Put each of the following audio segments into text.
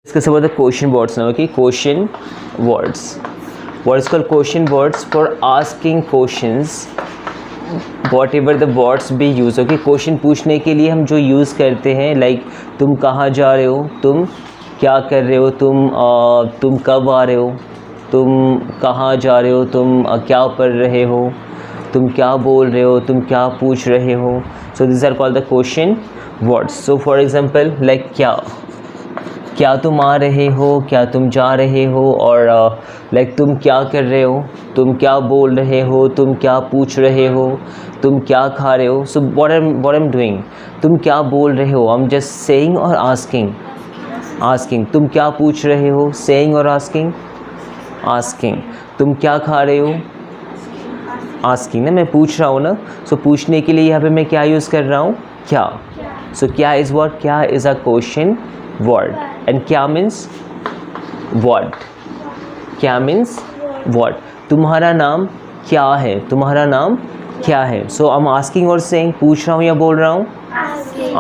Discuss about the question words now. Okay, question words. What is called question words? For asking questions, whatever the words be used. Okay, question पूछने के लिए हम जो use करते हैं, like तुम कहाँ जा रहे हो, तुम क्या कर रहे हो, तुम कब आ रहे हो, तुम कहाँ जा रहे हो, तुम क्या पढ़ रहे हो, तुम क्या बोल रहे हो, तुम क्या पूछ रहे हो. So these are called the question words. So for example, like क्या तुम आ रहे हो, क्या तुम जा रहे हो, और लाइक तुम क्या कर रहे हो, तुम क्या बोल रहे हो, तुम क्या पूछ रहे हो, तुम क्या खा रहे हो. सो what I'm doing, तुम क्या बोल रहे हो, I'm just saying और asking. तुम क्या पूछ रहे हो, saying और asking. तुम क्या खा रहे हो, asking ना, मैं पूछ रहा हूँ ना. सो पूछने के लिए यहाँ पे मैं क्या यूज़ कर रहा हूँ, क्या. सो क्या इज़ what, क्या is a question word. And क्या means what. क्या means what. तुम्हारा नाम क्या है, तुम्हारा नाम क्या है. So I'm asking और saying, पूछ रहा हूँ या बोल रहा हूँ,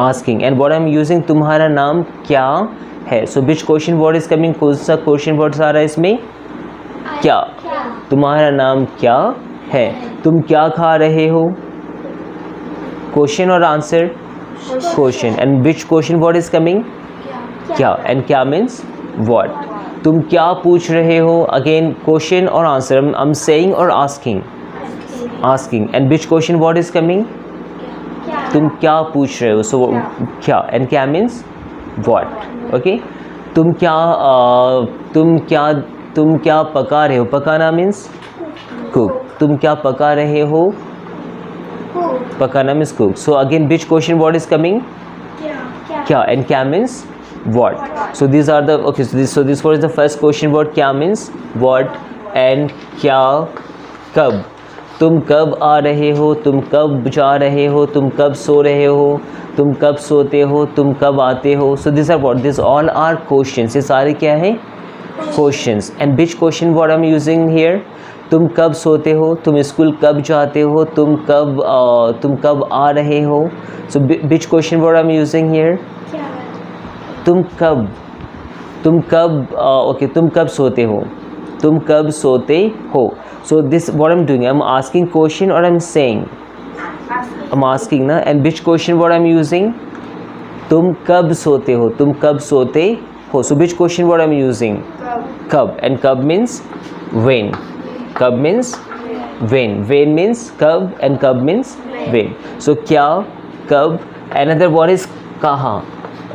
asking. And what I'm using, तुम्हारा नाम क्या है. So which question word is coming, कौन सा question words आ रहा है इसमें, क्या. तुम्हारा नाम क्या है. तुम क्या खा रहे हो, question और answer, question. And which question word is coming, क्या. एंड क्या मीन्स व्हाट. तुम क्या पूछ रहे हो, अगेन क्वेश्चन और आंसर. आई एम सेइंग और asking. And which question word is coming, तुम क्या पूछ रहे हो. सो क्या. एंड क्या मीन्स व्हाट. ओके. तुम क्या पका रहे हो. पकाना मीन्स कुक. तुम क्या पका रहे हो, पकाना means cook. So again which question word is coming, क्या. एंड क्या means what. So these are the, okay, so this was the first question word. क्या means what, and क्या कब. तुम कब आ रहे हो, तुम कब जा रहे हो, तुम कब सो रहे हो, तुम कब सोते हो, तुम कब आते हो. So these are what, these all are questions. ये सारे क्या है, questions. And which question word I'm using here, तुम कब सोते हो, तुम स्कूल कब जाते हो, तुम कब आ रहे हो. So which question word I'm using here, तुम कब सोते हो, तुम कब सोते हो. So this what I am doing, I am asking question और I am saying, I am asking ना. And which question word I am using, तुम कब सोते हो, तुम कब सोते हो. So which question word I am using, कब. एंड कब मीन्स व्हेन. कब मीन्स व्हेन. व्हेन मीन्स कब, एंड कब मीन्स व्हेन. सो क्या, कब. अनदर वर्ड इज कहाँ.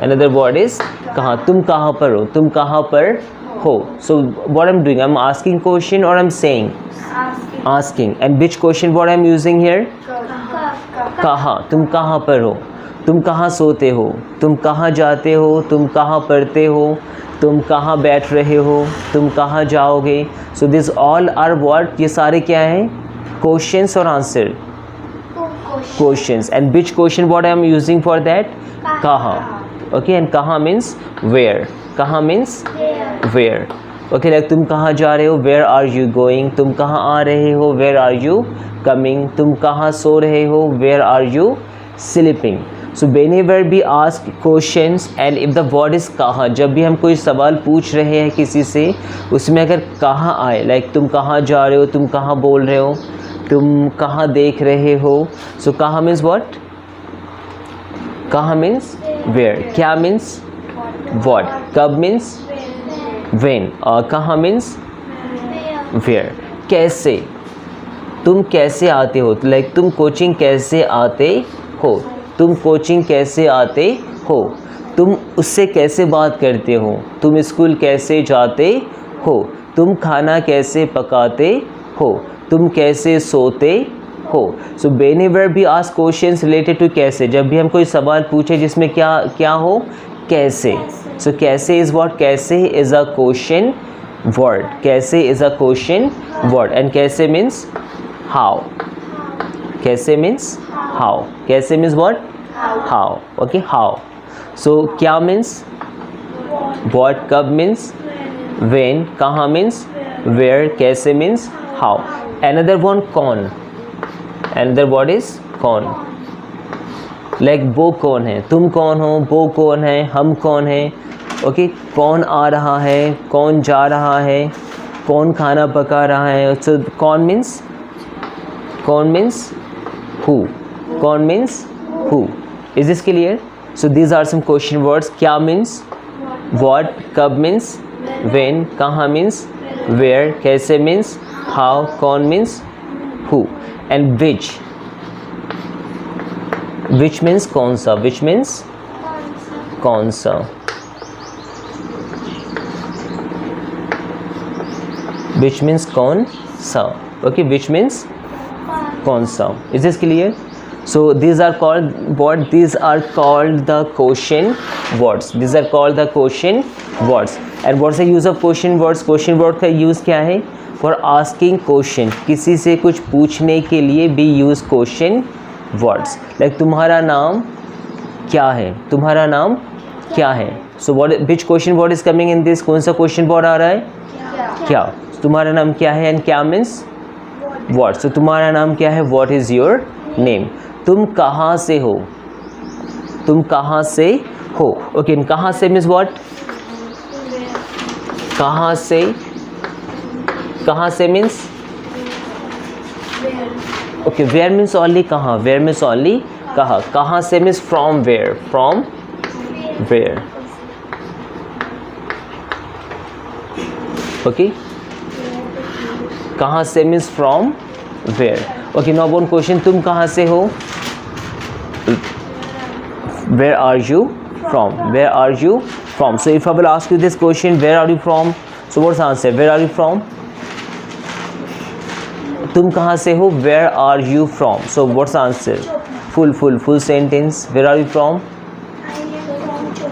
Another word is कहाँ. तुम कहाँ पर हो, तुम कहाँ पर हो. So what I'm doing, I'm asking question or I'm saying asking. And which question word I'm using here, कहाँ. तुम कहाँ पर हो, तुम कहाँ सोते हो, तुम कहाँ जाते हो, तुम कहाँ पढ़ते हो, तुम कहाँ बैठ रहे हो, तुम कहाँ जाओगे. So this all are what, ये सारे क्या हैं, questions और answer, questions. And which question word I'm using for that, कहाँ. Okay, and कहाँ means where. कहाँ means where. Okay, like तुम कहाँ जा रहे हो, where are you going. तुम कहाँ आ रहे हो, where are you coming. तुम कहाँ सो रहे हो, where are you sleeping. So whenever we ask questions and if the word is कहाँ, जब भी हम कोई सवाल पूछ रहे हैं किसी से, उसमें अगर कहाँ आए, like तुम कहाँ जा रहे हो, तुम कहाँ बोल रहे हो, तुम कहाँ देख रहे हो. So कहाँ means what, कहाँ means where. क्या means what. कब means when. और कहाँ means where. कैसे, तुम कैसे आते हो, लाइक तुम कोचिंग कैसे आते हो, तुम कोचिंग कैसे आते हो. तुम उससे कैसे बात करते हो, तुम स्कूल कैसे जाते हो. तुम खाना कैसे पकाते हो, तुम कैसे सोते हो. सो whenever we ask questions related to कैसे, जब भी हम कोई सवाल पूछे जिसमें क्या हो, कैसे. सो कैसे इज़ what, कैसे इज़ अ क्वेश्चन वर्ड. कैसे is a question word. And कैसे मीन्स हाउ. कैसे मीन्स हाउ. कैसे means what, how. Okay, how. So क्या मीन्स what, कब मीन्स when, कहाँ मीन्स where, कैसे मीन्स हाउ. Another one कौन. Another word is कौन. लाइक वो कौन है, तुम कौन हो, वो कौन है, हम कौन है, ओके, कौन आ रहा है, कौन जा रहा है, कौन खाना पका रहा है. सो कौन मीन्स who, कौन means who. Is this clear? So these are some question words. क्या means what, कब means when, कहाँ means where, कैसे means how, कौन means who, and which means कौन सा, which means कौन सा. Which means कौन सा. Okay, which means कौन सा. Is this clear? So these are called what? These are called the question words. These are called the question words. And what's the use of question words? Question word का use क्या है? For asking question. किसी से कुछ पूछने के लिए भी use question words. Like तुम्हारा नाम क्या है? तुम्हारा नाम क्या है? So what? Which question word is coming in this? कौन सा question word आ रहा है? क्या. तुम्हारा नाम क्या है? And क्या means what. So तुम्हारा नाम क्या है? What is your name? तुम कहाँ से हो? तुम कहाँ से हो. ओके, कहाँ से मीन्स व्हाट. कहाँ से, कहाँ से means okay. Where means only कहाँ. वेयर मीन्स ओनली कहाँ. कहाँ से means from where. From where. Okay, कहाँ से means from where. Okay, now one question. तुम कहाँ से हो? Where are you from? Where are you from? So if I will ask you this question, where are you from? So what's the answer? Where are you from? तुम कहाँ से हो? Where are you from? So what's the answer? Full sentence. Where are you from?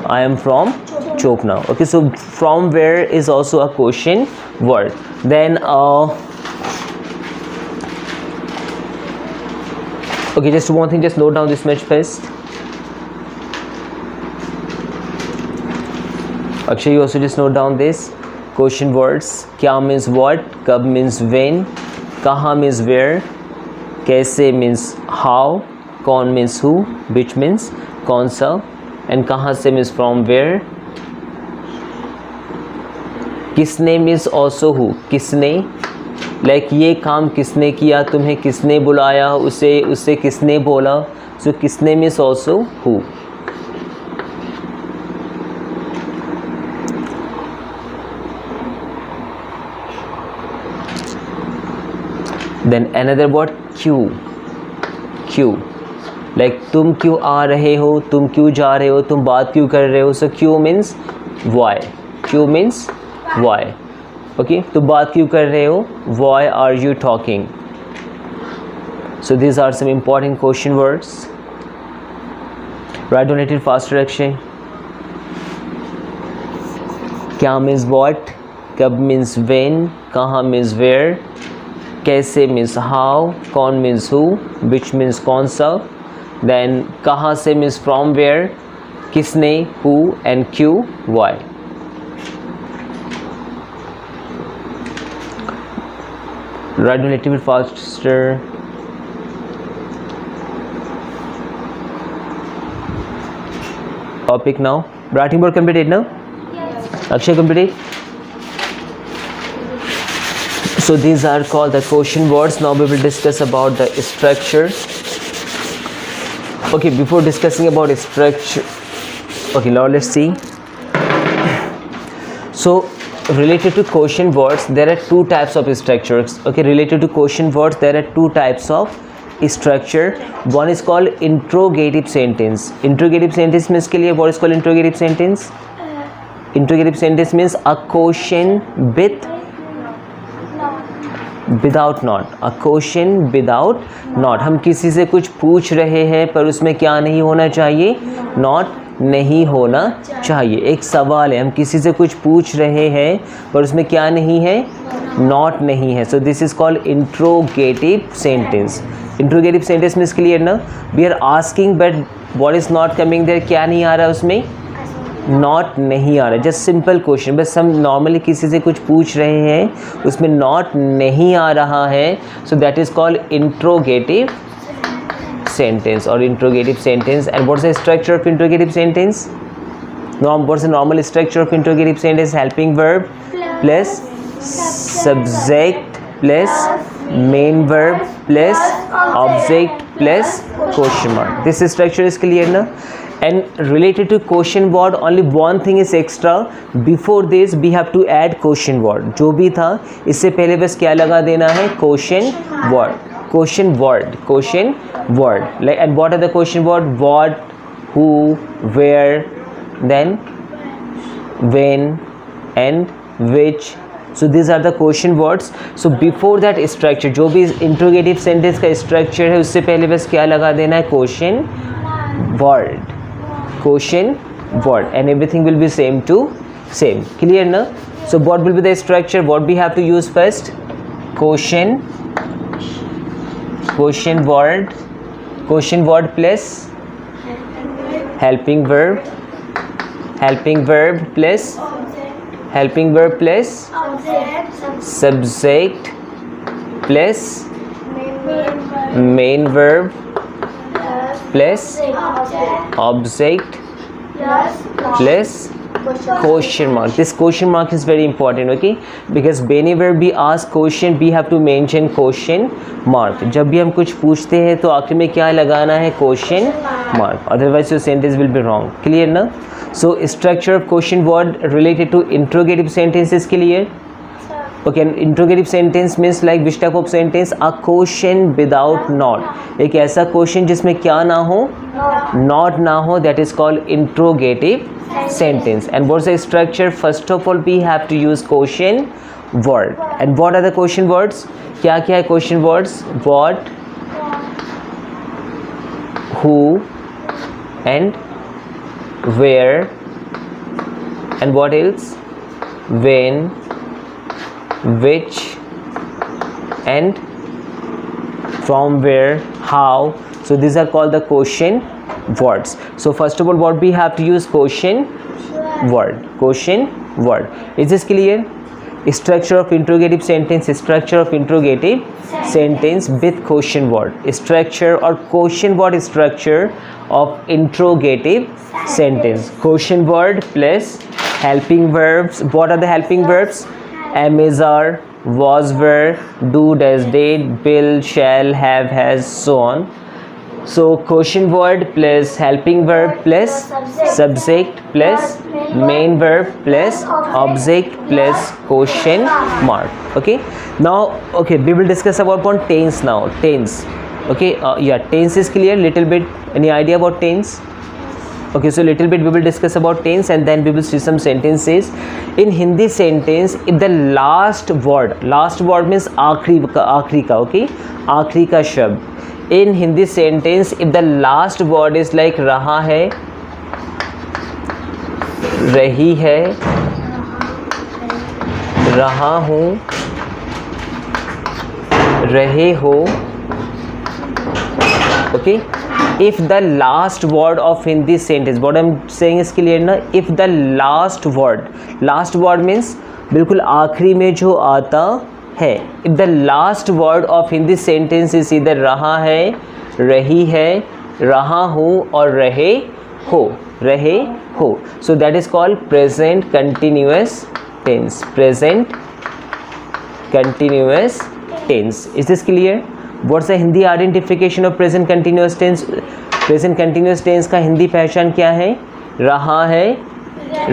I am from Chopna. Okay, so from where is also a question word. Then okay, just one thing, just note down this much first. Akshay, you also just note down this. Question words. क्या means what, कब means when, कहाँ means where, कैसे means how, कौन means who, which means कौन सा, and कहाँ से means from where. किसने means also who. किसने, like ये काम किसने किया, तुम्हें किसने बुलाया, उसे किसने बोला. So किसने means also who. Then another word क्यों. क्यों, like तुम क्यों आ रहे हो, तुम क्यों जा रहे हो, तुम बात क्यों कर रहे हो. So क्यों means why. क्यों means why. Okay, तुम बात क्यों कर रहे हो. Why are you talking. So these are some important question words. Write down it faster Akshay. क्या means what, कब means when, कहाँ means where, कैसे means how, कौन means who, which means कौन सा. Then कहाँ से means from where, किसने who, and क्यों why. Write a little bit faster. Topic now. Writing board completed now? Yes. Akshay completed? So these are called the question words. Now we will discuss about the structure. Okay, before discussing about structure, okay, now let's see. So related to question words, there are two types of structures. Okay, related to question words, there are two types of structure. One is called interrogative sentence. Interrogative sentence means के लिए what is called interrogative sentence? Interrogative sentence means a question with without not. A question without not. हम किसी से कुछ पूछ रहे हैं पर उसमें क्या नहीं होना चाहिए, not नहीं होना चाहिए. एक सवाल है, हम किसी से कुछ पूछ रहे हैं पर उसमें क्या नहीं है, not नहीं है. So this is called interrogative sentence. Interrogative sentence means clear ना. We are asking but what is not coming there. क्या नहीं आ रहा है उसमें, नॉट नहीं आ रहा. जस्ट सिंपल क्वेश्चन, बस हम नॉर्मली किसी से कुछ पूछ रहे हैं उसमें नॉट नहीं आ रहा है. So that is called interrogative sentence और interrogative sentence. And what's the structure of interrogative sentence. What's the normal structure of interrogative sentence? Helping verb plus subject plus main verb plus object plus question mark. This structure is clear na? And related to question word, only one thing is extra. Before this we have to add question word. जो भी था इससे पहले बस क्या लगा देना है? Question word. Question word. Question word. Like, and what are the question word? What, who, where, then when, and which. So these are the question words. So before that structure, जो भी interrogative sentence का structure है उससे पहले बस क्या लगा देना है? Question word. Question word, and everything will be same to same. Clear na? So what will be the structure? What we have to use first? Question word plus helping verb plus subject plus main verb plus object plus question mark. This question mark is very important, okay? Because whenever we ask question we have to mention question mark. जब भी हम कुछ पूछते हैं तो आखिर में क्या लगाना है? Question mark. Otherwise your sentence will be wrong. Clear ना? So structure of question word related to interrogative sentence is clear. Okay, an interrogative sentence means like which type of sentence? A question without not. एक ऐसा question जिसमें क्या ना हो? Not ना हो. That is called interrogative sentence. And what's the structure? First of all we have to use question word. And what are the question words? क्या क्या है question words? What, who, and where, and what else? When, which, and from where, how. So these are called the question words. So first of all what we have to use? Question word. Is this clear? Structure of interrogative sentence with question word. Structure or question word structure of interrogative sentence. Question word plus helping verbs. What are the helping verbs? Am, is, are, was, were, do, does, did, will, shall, have, has, so on. So question word plus helping verb plus subject plus main verb plus object plus question mark. Okay, now we will discuss about tense now. Tense. Okay, tense is clear. Little bit, any idea about tense? Okay, so little bit we will discuss about tense and then we will see some sentences. In Hindi sentence, if the last word means आखरी का, okay, आखरी का शब्द. In Hindi sentence, if the last word is like रहा है, रही है, रहा हूँ, रहे हो, okay. If the last word of Hindi sentence, what I'm saying is clear na? If the last word means बिल्कुल आखिरी में जो आता है. If the last word of Hindi sentence is either रहा है, रही है, रहा हूँ और रहे हो. So that is called present continuous tense. Present continuous tense. Is this clear? What's the Hindi identification of present continuous tense? Present continuous tense का हिंदी पहचान क्या है? रहा है,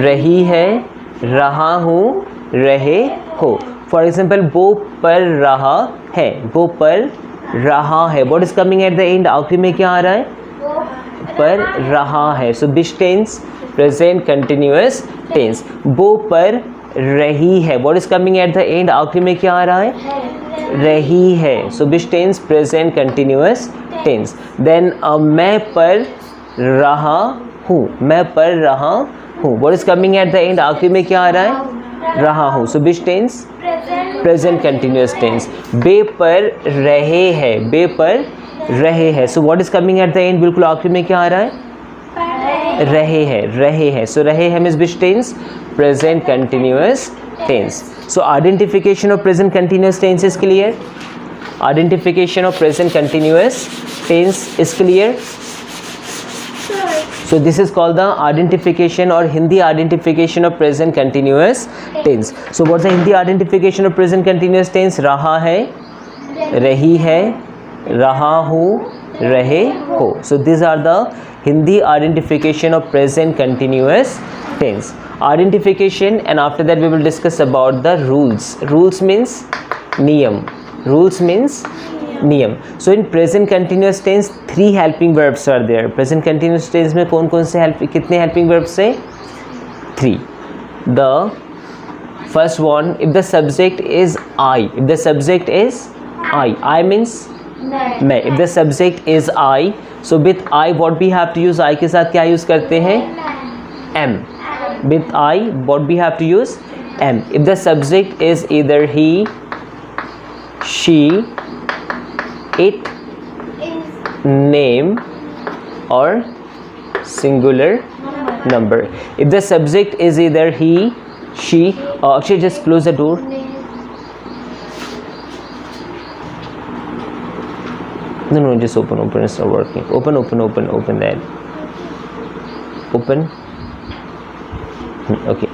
रही है, रहा हूँ, रहे हो. For example, वो पर रहा है, वो पर रहा है. What is coming at the end? आखिरी में क्या आ रहा है? पर रहा है. So which tense? Present continuous tense. वो पर रही है. What is coming at the end? आखिरी में क्या आ रहा है? रही है. So which tense? Present continuous tense. Then मैं पर रहा हूँ, मैं पर रहा हूँ. What is coming at the end? आखिरी में क्या आ रहा है? रहा हूँ. So which tense? Present continuous tense. बे पर रहे है, बे पर रहे है. So what is coming at the end? बिल्कुल आखिरी में क्या आ रहा है? रहे है. So रहे है means which tense? Present continuous tense. So identification of present continuous tense is clear. Identification of present continuous tense is clear. So this is called the identification or Hindi identification of present continuous tense. So what's the Hindi identification of present continuous tense? रहा है, रही है, रहा हूँ, रहे हो. So these are the Hindi identification of present continuous tense. Identification, and after that we will discuss about the rules. Rules means niyam. Rules means niyam. So in present continuous tense 3 helping verbs are there. Present continuous tense में कौन कौन से कितने helping verbs है? 3. The first one, if the subject is I. If the subject is I means मैं. If the subject is I, so with I what we have to use? I के साथ क्या यूज करते हैं? am. With I what we have to use? am. If the subject is either he, she, it, name or singular number. If the subject is either he, she, actually just close the door. No, just open, it's not working. Open that. Open. Okay.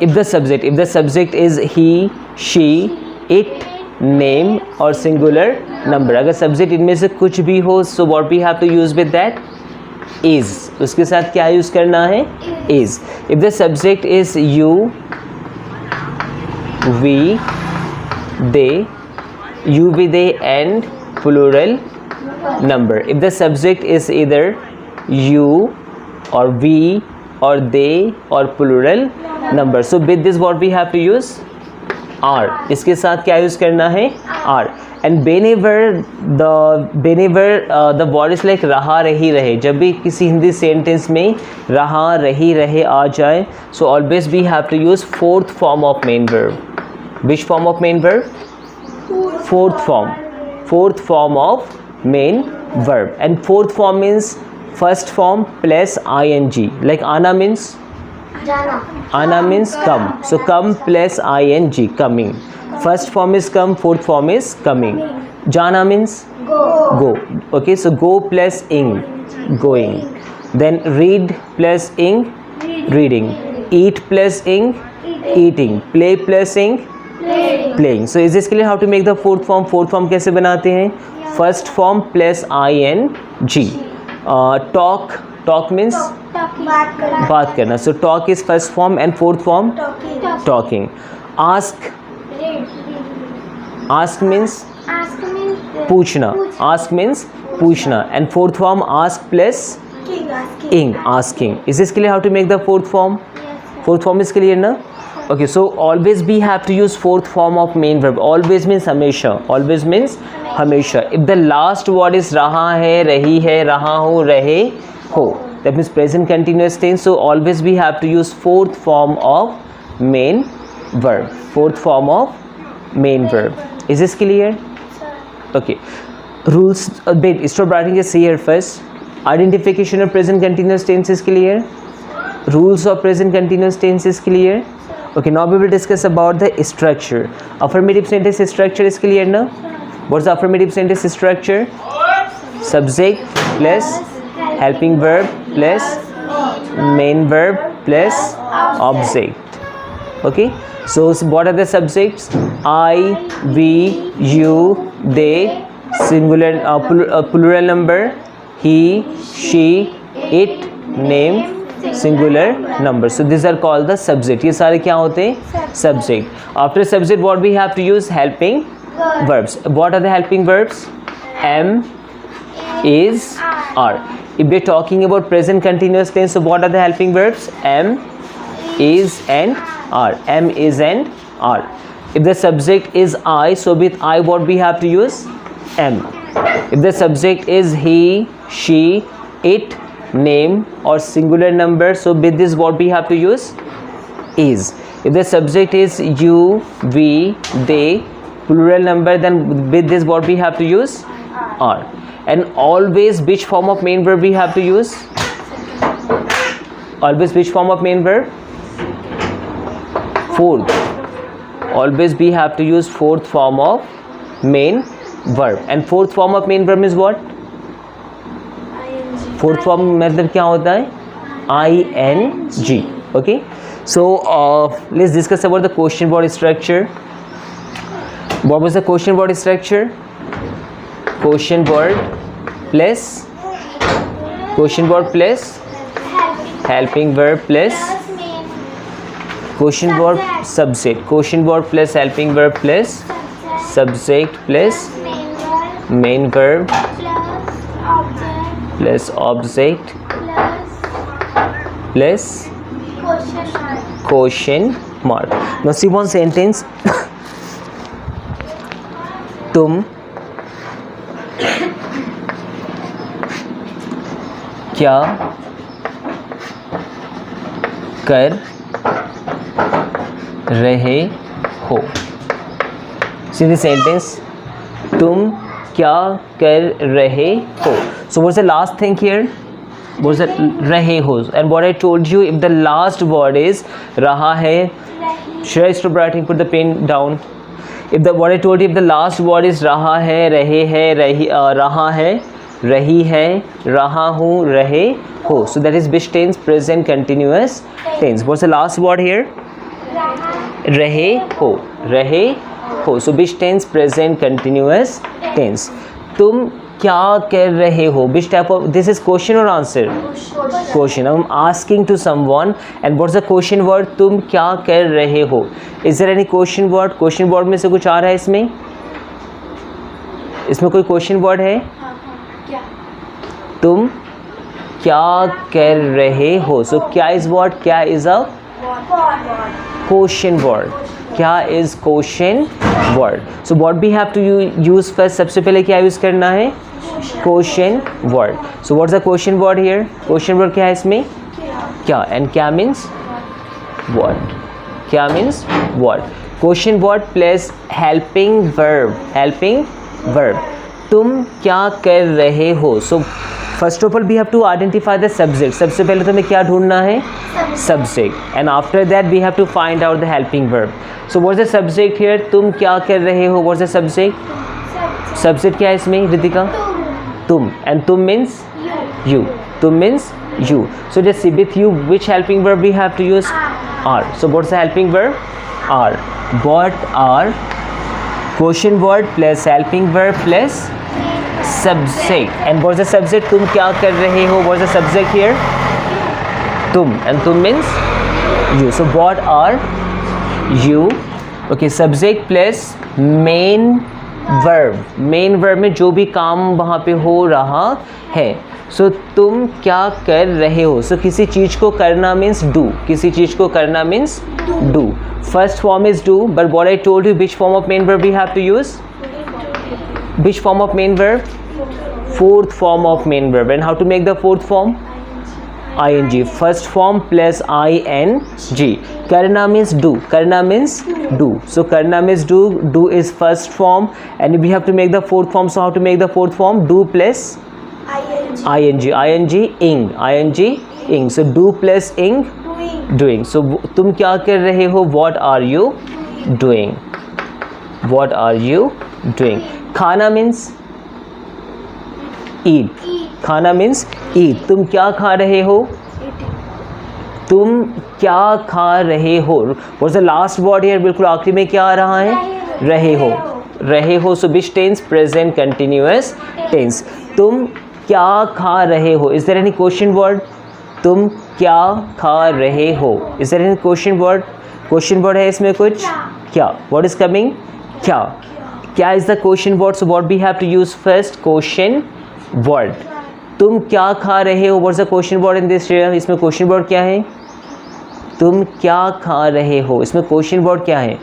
If the subject is he, she, it, name or singular number. अगर subject इनमें से कुछ भी हो, so what we have to use with that? is. उसके साथ क्या use करना है? is. If the subject is you, we, they, you, we, they and plural number. If the subject is either you or we or they or plural number, so with this what we have to use? are. इसके साथ क्या use करना है? are. And whenever the word is like रहा, रही, रहे, जब भी किसी हिंदी सेंटेंस में रहा, रही, रहे आ जाए, so always we have to use 4th form of main verb. Which form of main verb? 4th form of main verb. And 4th form means first form plus ing. Like Ana means? Ana means come. So come plus ing, coming. First form is come, 4th form is coming. Jana means? Go. Okay, so go plus ing, going. Then read plus ing, reading. Eat plus ing, eating. Play plus ing, playing. So is this clear how to make the 4th form? 4th form कैसे बनाते हैं? First form plus ing. Talk means बात करना. So talk is first form and 4th form talking. Ask means पूछना. Ask means पूछना and 4th form ask plus ing, asking. Is this clear how to make the 4th form? 4th form is clear na? Okay, so always we have to use 4th form of main verb. Always means हमेशा. Always means हमेशा. If the last word is रहा है, रही है, रहा हूँ, रहे हो, that means present continuous tense. So always we have to use 4th form of main verb. 4th form of main verb. Is this clear? Okay. Rules. Wait, stop writing. Just see here first. Identification of present continuous tense is clear. Rules of present continuous tense is clear. Okay, now we will discuss about the structure. Affirmative sentence structure is clear now? What's the affirmative sentence structure? Subject plus helping verb plus main verb plus object. Okay, so what are the subjects? I, we, you, they, singular plural number, he, she, it, name, singular number. So these are called the subject. ये सारे क्या होते हैं? Subject. After subject what we have to use? Helping verbs. What are the helping verbs? Am, is, are. If we are talking about present continuous tense, so what are the helping verbs? Am, is and are. Am, is and are. If the subject is I, so with I what we have to use? Am. If the subject is he, she, it, name or singular number, so with this what we have to use? Is. If the subject is you, we, they, plural number, then with this what we have to use? Are. And always which form of main verb we have to use? Always which form of main verb? 4th. Always we have to use 4th form of main verb. And 4th form of main verb is what? Fourth form मतलब क्या होता है? ing. Okay, so let's discuss about the question word structure. What was the question word structure? Question word plus helping verb plus question word subject. Question word plus helping verb plus subject plus main verb plus object plus question mark. Now see one sentence. तुम क्या कर रहे हो? See the sentence. तुम क्या कर रहे हो? So what's the last thing here? What's the रहे हो? And what I told you, if the last word is रहा है, should I stop writing? Put the pen down. If the what I told you, if the last word is रहा है, रहे है, रहा है, रही है, रहा हूँ, रहे हो. So that is which tense? Present continuous tense. What's the last word here? रहे हो, रहे हो. So which tense? Present continuous tense. तुम क्या कर रहे हो? Which type of, this is question or answer? Question. I'm asking to someone, and what's the question word? तुम क्या कर रहे हो? Is there any question word? Question word में से कुछ आ रहा है इसमें? इसमें कोई question word है? तुम क्या कर रहे हो? So क्या is what? क्या is a question word. क्या is question word? So what we have to use first? सबसे पहले क्या use करना है? Question word. So what's the question word here? Question word क्या है इसमें? क्या. And क्या means what? क्या means what? Question word plus helping verb. Helping verb. तुम क्या कर रहे हो? So first of all we have to identify the subject. सबसे पहले तुम्हें क्या ढूंढना है? Subject. And after that we have to find out the helping verb. So what's the subject here? तुम क्या कर रहे हो? What's the subject? Subject क्या है इसमें रितिका? तुम. And तुम means you. तुम means you. So just see with you which helping verb we have to use? Are. So what's the helping verb? Are. What are? Question word plus helping verb plus subject. And what's the subject? तुम क्या कर रहे हो? What's the subject here? तुम. And तुम means you. So what are you? Okay, subject plus main verb. Main verb में जो भी काम वहाँ पे हो रहा है. So तुम क्या कर रहे हो? So किसी चीज़ को करना means do. किसी चीज़ को करना means do. First form is do, but what I told you, which form of main verb we have to use? Which form of main verb? Fourth form of main verb. And how to make the fourth form? ing. First form plus ing. Karna means do. Karna means do. So karna means do. Do is first form, and we have to make the fourth form. So how to make the fourth form? Do plus ing. ing. So do plus ing. Doing. So तुम क्या कर रहे हो? What are you doing? What are you doing? खाना means eat. खाना means eat. तुम क्या खा रहे हो? तुम क्या खा रहे हो? What's the last word here? बिल्कुल आखिरी में क्या आ रहा है? रहे हो. रहे हो. So which tense? Present continuous tense. तुम क्या खा रहे हो? Is there any question word? तुम क्या खा रहे हो? Is there any question word? Question word है इसमें कुछ? क्या. What is coming? क्या. क्या is the question word? So what we have to use first? Question word. तुम क्या खा रहे हो? What's the question word in this area? इसमें question word क्या है? तुम क्या खा रहे हो? इसमें question word क्या है?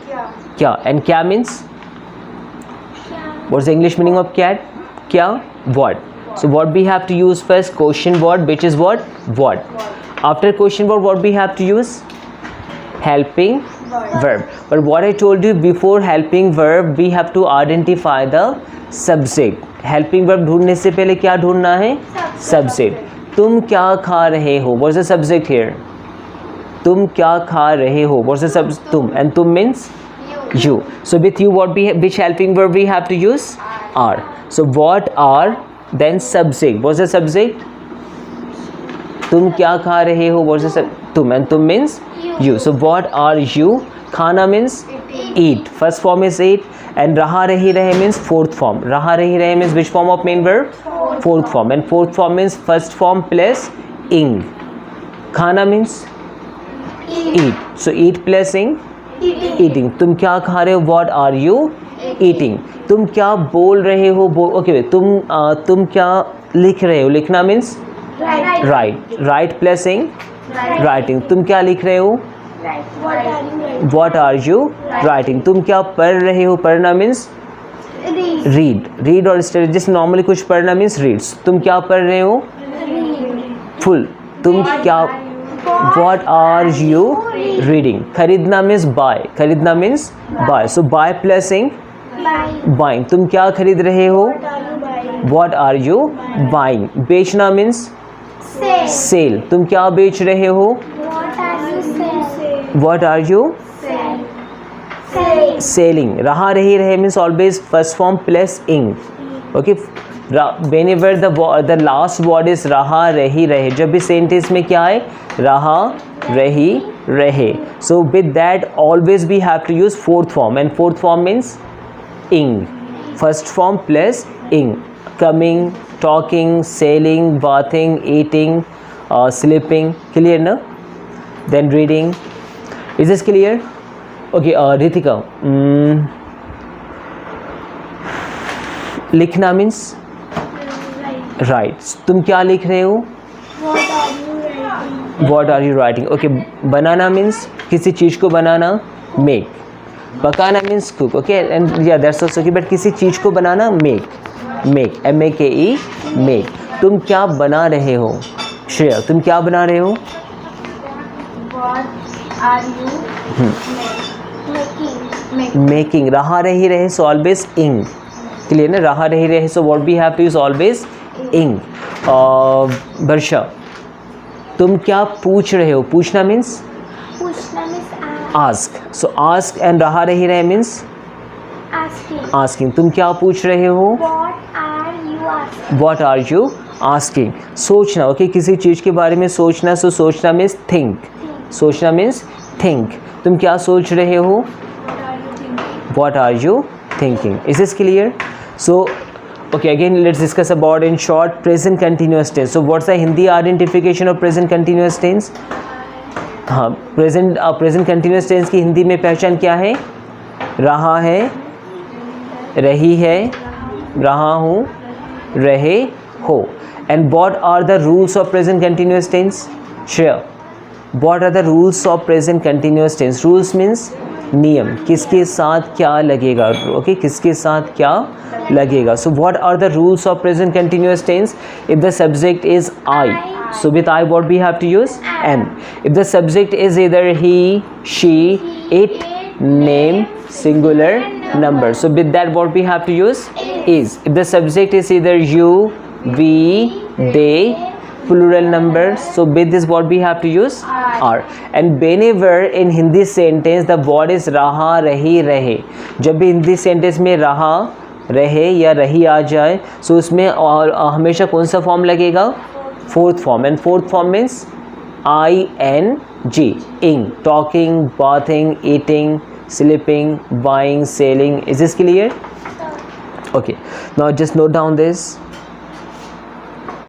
क्या. And क्या means? What's the English meaning of cat? क्या? What. So what we have to use first? Question word, which is what? What. After question word, what we have to use? Helping verb. But what I told you before helping verb, we have to identify the subject. Helping verb ढूंढने से पहले क्या ढूंढना है? Subject. तुम क्या खा रहे हो? What's the subject here? तुम क्या खा रहे हो? What's the subject? तुम. And तुम means you. So with you, which helping verb we have to use? Are. So what are? Then subject. What's the subject? तुम क्या खा रहे हो, what is it? तुम, and तुम means you. So what are you? खाना means eat. First form is eat. And रहा रही रहे means fourth form. रहा रही रहे means which form of main verb? Fourth form. And fourth form means first form plus ing. खाना means eat. So eat plus ing, eating. तुम क्या खा रहे हो, what are you eating? तुम क्या बोल रहे हो, okay, तुम क्या लिख रहे हो, लिखना means write. Write plus ing, writing. तुम क्या लिख रहे हो, what are you writing? तुम क्या पढ़ रहे हो, पढ़ना means read और study. जिस नॉर्मली कुछ पढ़ना means reads. तुम क्या पढ़ रहे हो, full. तुम क्या, what are you reading? खरीदना means buy. खरीदना means buy. So buy plus ing, buying. तुम क्या खरीद रहे हो, what are you buying? बेचना means sell. तुम क्या बेच रहे हो, what are you selling? रहा रही रहे means always first form plus ing. Okay, whenever the last word is रहा रही रहे, जब भी sentence में क्या है, रहा रही रहे. So with that always we have to use fourth form, and fourth form means ing. First form plus ing. Coming, talking, selling, bathing, eating, sleeping. Clear na? Then reading. Is this clear? Okay, Ritika. लिखना means write. तुम क्या लिख रहे हो, what are you writing? Okay, banana means किसी चीज़ को बनाना, make. पकाना means cook. Okay, and yeah, that's also okay. But किसी चीज़ को बनाना, make. M-A-K-E, make. तुम क्या बना रहे हो, श्रेया, तुम क्या बना रहे हो, What are you making. रहा रही रहे so always ing. क्लियर ना, रहा रही रहे so what we have to use always ing. वर्षा, तुम क्या पूछ रहे हो, पूछना means ask. So ask and रहा रही रहे means asking. तुम क्या पूछ रहे हो, what are you asking. सोचना, ओके, किसी चीज़ के बारे में सोचना. So सोचना means think. सोचना means think. तुम क्या सोच रहे हो, what are you thinking. Is this clear? So okay, again let's discuss about in short present continuous tense. So what's the Hindi identification of present continuous tense? हाँ, present continuous tense की हिंदी में पहचान क्या है, रहा है, रही है, रहा हूँ, रहे हो. And what are the rules of present continuous tense? Shreya, what are the rules of present continuous tense? Rules means नियम, किसके साथ क्या लगेगा. ओके, किसके साथ क्या लगेगा. So what are the rules of present continuous tense? If the subject is I, so with I what we have to use, am. If the subject is either he, she, it, name, singular, number, so with that what we have to use, is. If the subject is either you, we, they, plural numbers, so with this what we have to use, are. And whenever in Hindi sentence the word is रहा रही रहे, जब भी Hindi sentence में रहा रहे या रही आ जाए, सो उसमें और हमेशा कौन सा फॉर्म लगेगा, fourth form. And fourth form means ing, ing. Talking, bathing, eating, sleeping, buying, selling. Is this clear? Okay, now just note down this.